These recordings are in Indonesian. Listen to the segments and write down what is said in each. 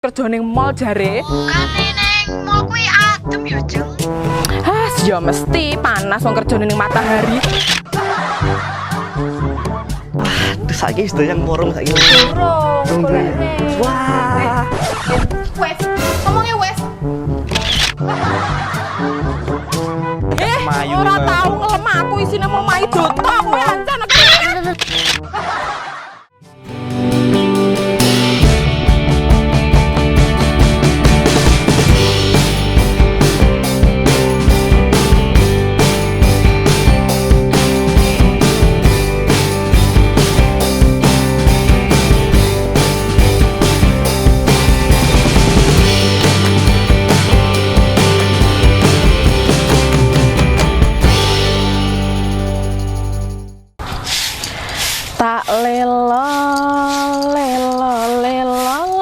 kerja ning mall jare. Bukane neng mall kuwi adem ya, Jeng. Ya mesti panas wong kerja ning matahari. Terus saiki sedaya yang porong saiki. Durung golekne. Wah. Wes, ngomongnya wes. Ora tau ngelemah aku isine mau mai doto kowe ancen. Tak lelo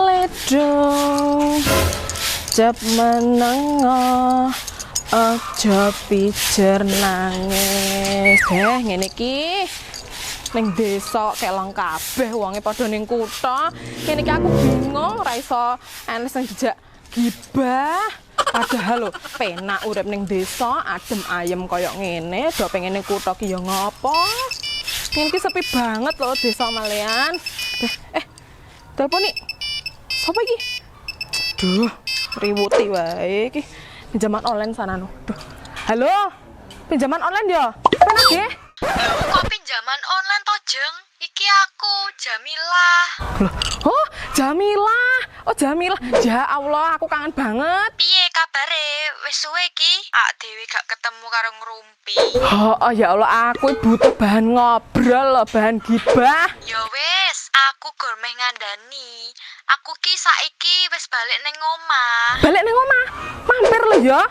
ledo jep menengo aja pijer nangis ngene iki ning desa kelong kabeh wonge padha ning kutha ngene iki aku bingung ora iso enes sing dijak gibah padahal lho penak urip ning desa adem ayem koyo ngene do pengen ning kutha ki ya ngopo. Ini sepi banget loh desa malian. Telepon nih. Siapa iki? Duh, riwuti wae iki. Pinjaman online sana no. Duh. Halo. Pinjaman online ya? Mana nggih? Kok pinjaman online to, Jeng? Iki aku, Jamilah. Loh, oh, Jamilah. Oh, Jamilah. Ya Allah, aku kangen banget. Piye kabare? Wis suwe iki? Ak dhewe gak ketemu karo ngrumpi. Oh, ya Allah, aku butuh bahan ngobrol loh, bahan gibah. Ya wis, aku gur meh ngandani. Aku ki saiki wis balik ning omah. Balik ning omah. Mampir lho ya.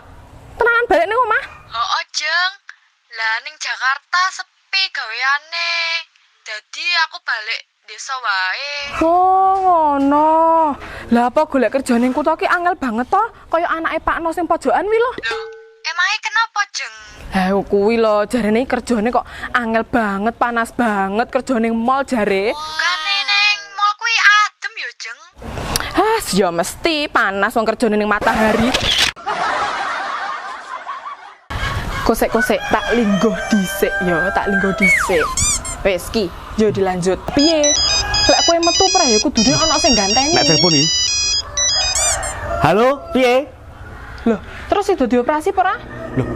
Tenanan balik ning omah. Hooh, Jeng. Lah ning Jakarta sepi gaweane. Dadi aku balik desa wae. Oh, ngono. Lah apa golek kerja ning kutha ki angel banget to? Kaya anake Pak Nos sing pojokan wi lho. Loh, emangnya kenapa, Jeng? Kuwi lho, jarene kerjane kok angel banget, panas banget kerja ning mall jare. Bukane neng mall kuwi adem ya, Jeng. Ya mesti panas wong kerjane ning matahari. Kosek-kosek tak lingguh dhisik ya, tak lingguh dhisik. Wes ki, yo dilanjut. Piye? Lek kowe metu pra ya kudune ana sing ganteni. Nek telepon iki. Halo, piye? Loh, terus itu dioperasi apa ora? Loh,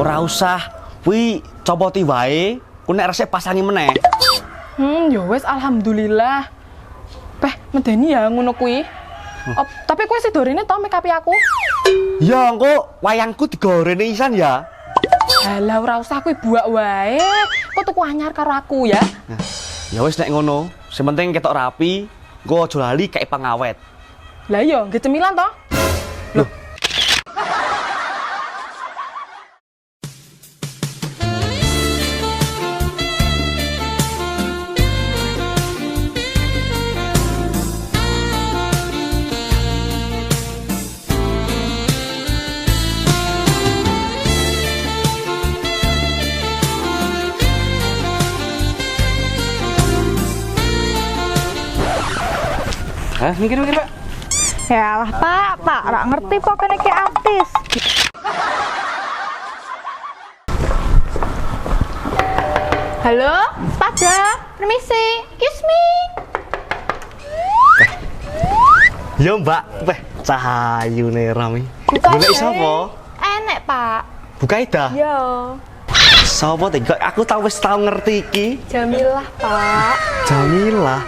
ora usah. Kuwi copoti wae, ku nek resik pasangi meneh. Ya wes alhamdulillah. Peh, medeni ya ngono kuwi. Tapi kowe sidorene to make up aku? Ya, engko wayangku digorene isan ya. Halah ora usah kuwi buak wae. Kok tuku anyar karo aku ya? Nah, ya wis nek ngono, sing penting ketok rapi, engko aja lali kae pangawet. Lah iya, nggih cemilan to? Loh. Mikir, Pak. Ya lah Pak, ora ngerti pokoknya kayak artis. Halo, Pada, permisi, excuse me. Yo, Mbak. Cahayune rame. Golek sapa? Enek Pak. Buka ida. Yo, Sapa tega? Aku wis tau ngerti iki. Jamilah Pak. Jamilah.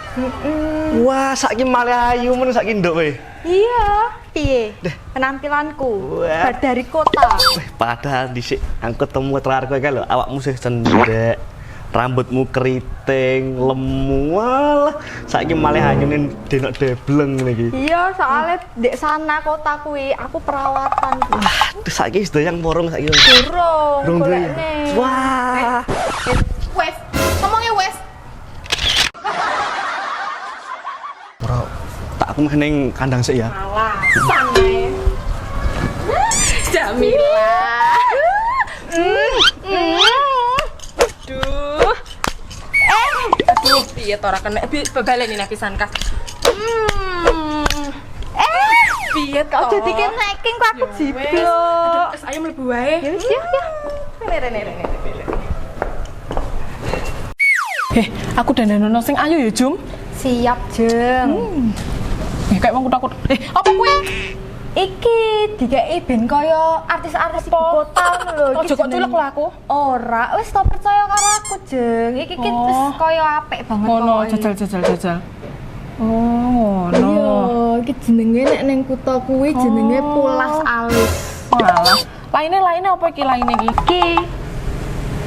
Wah, saiki malah ayu men saiki nduk we. Iya, piye? Penampilanku dari kota. Padahal dhisik aku ketemu terakhir kowe kae lho, awakmu sih cendhek. Rambutmu keriting, lemu. Walah, saiki malah anyune denok debleng ngene iki. Iya, soalnya dek sana kota kuwi aku perawatan. Terus saiki sedaya yang porong saiki. Durung golekne. Wah. Wes, ngomongnya wes. Ora tak aku meh ning kandang sik ya. Alasan ae. Jamilah. Aduh, piye to ora kena baleni pisan kas. piye to? Kok jadi snacking kok aku jiblok. Wes ayo mlebu wae. Ya wis ya. Rene. Aku dandan sing ayu ya, Jum. Siap, Jeng. Kayak wong kutak. Apa kuwi? Iki dikeki ben kaya artis-artis ibu kota lho. Ojo kok culek lah aku. Ora, wis to percaya karo aku, Jeng. Iki wis kaya apik banget Ngono, pokoke. jajal. Oh, ngono. Iya, iki jenenge nek ning kutha kuwi jenenge Pulas Alis. Malah. Lainnya apa iki lainnya iki? Iki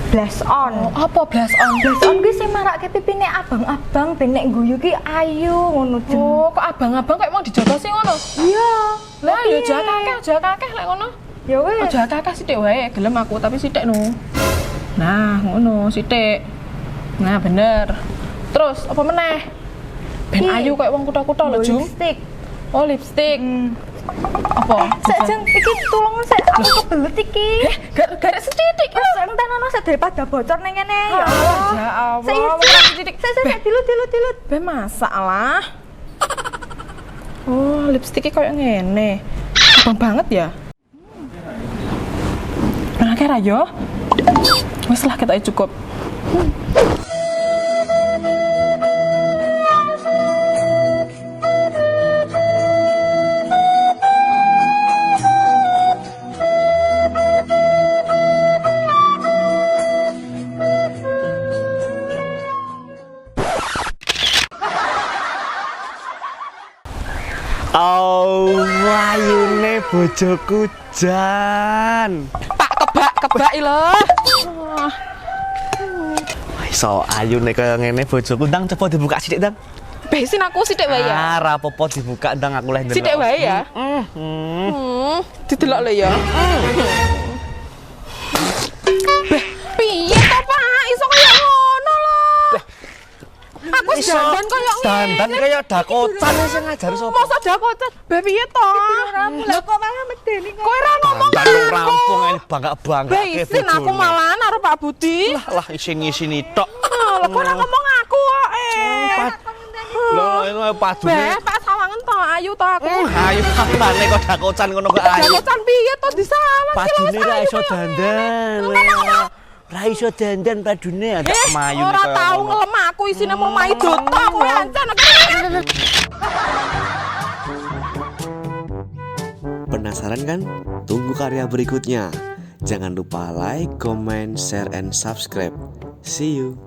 Blush on. Apa blas on? Blush on kuwi sing marake pipine abang-abang ben nek guyu ki ayu ngono, Jeng. Oh, kok abang-abang kayak mau dijotos sih ngono? Iya. Lah ya aja kakek lek ngono. Ya wis. Aja kakek sithik wae, gelem aku tapi sithik no. Nah, ngono sithik. Nah, bener. Terus apa meneh? Ben Iki. ayu kayak wong kutha-kutha lho, Jum. Lipstick. Oh, lipstick. Apa? Sik Jeng, iki tulung sik aku kebelet iki. Garek sithik iki. Wis entar ono sik daripada bocor ning kene ya. Ya Allah. Sik dilut. Be masalah. Oh, lipstiknya kayak ngene. Abang banget ya. Nah, kira yo. Wes lah kita cukup. Oh, ayune bojoku Jan. Pak kebak lho. Iso ayune kaya ngene bojoku ndang coba dibuka sithik ndang. Besin aku sithik wae ya. Ah, ra apa-apa dibuka ndang aku leh ndelok. Sithik wae ya. Didelok lho ya. Beh, piye to, Pak? Iso kaya ngono lho. Aku dandan kaya ngene. Dandan kaya dakotan sing ngajari sapa? Masa dakotan? Beh, piye to? Lah kok malah medeni kok. Kowe ra ngomong Dandan karo rampung aku. ae bangga-bangga. Besin aku malahan karo Pak Budi. Lah isin-isini tok. Lho kok ora ngomong aku kok. Lho, ini padune. Beh, Pak sawangen to, ayu to aku. Ayo katane kok dakotan ngono kok ayo. Dakotan piye to disalah ki lho Padune wis ra ayu iso kaya. dandan. Ra iso dandan padune ada mayu Ora tau ngelem aku isine mau mai doto kowe ancen. Penasaran kan? Tunggu karya berikutnya. Jangan lupa like, comment, share, and subscribe. See you.